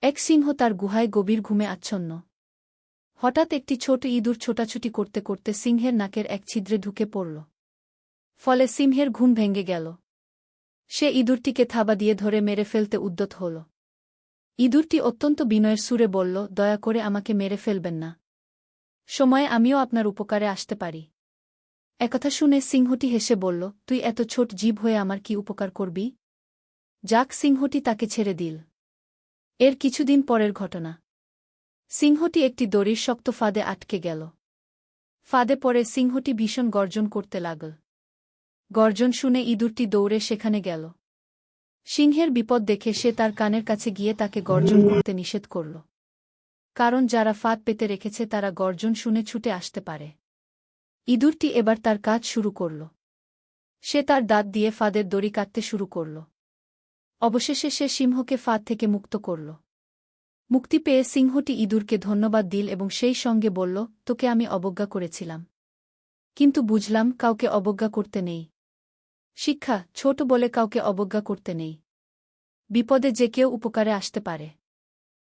এক সিংহ তার গুহায় গভীর ঘুমে আচ্ছন্ন। হঠাৎ একটি ছোট ইঁদুর ছোটাছুটি করতে করতে সিংহের নাকের এক ছিদ্রে ঢুকে পড়ল। ফলে সিংহের ঘুম ভেঙে গেল। সে ইঁদুরটিকে থাবা দিয়ে ধরে মেরে ফেলতে উদ্যত হল। ইঁদুরটি অত্যন্ত বিনয়ের সুরে বলল, দয়া করে আমাকে মেরে ফেলবেন না। সময়ে আমিও আপনার উপকারে আসতে পারি। একথা শুনে সিংহটি হেসে বলল, তুই এত ছোট জীব হয়ে আমার কি উপকার করবি? যাক, সিংহটি তাকে ছেড়ে দিল। এর কিছুদিন পরের ঘটনা। সিংহটি একটি দড়ির শক্ত ফাঁদে আটকে গেল। ফাঁদে পড়ে সিংহটি ভীষণ গর্জন করতে লাগল। গর্জন শুনে ইঁদুরটি দৌড়ে সেখানে গেল। সিংহের বিপদ দেখে সে তার কানের কাছে গিয়ে তাকে গর্জন করতে নিষেধ করল। কারণ যারা ফাঁদ পেতে রেখেছে তারা গর্জন শুনে ছুটে আসতে পারে। ইঁদুরটি এবার তার কাজ শুরু করল। সে তার দাঁত দিয়ে ফাঁদের দড়ি কাটতে শুরু করল। অবশেষে সে সিংহকে ফাঁদ থেকে মুক্ত করল। মুক্তি পেয়ে সিংহটি ইঁদুরকে ধন্যবাদ দিল এবং সেই সঙ্গে বলল, তোকে আমি অবজ্ঞা করেছিলাম, কিন্তু বুঝলাম কাউকে অবজ্ঞা করতে নেই। শিক্ষা, ছোট বলে কাউকে অবজ্ঞা করতে নেই। বিপদে যে কেউ উপকারে আসতে পারে।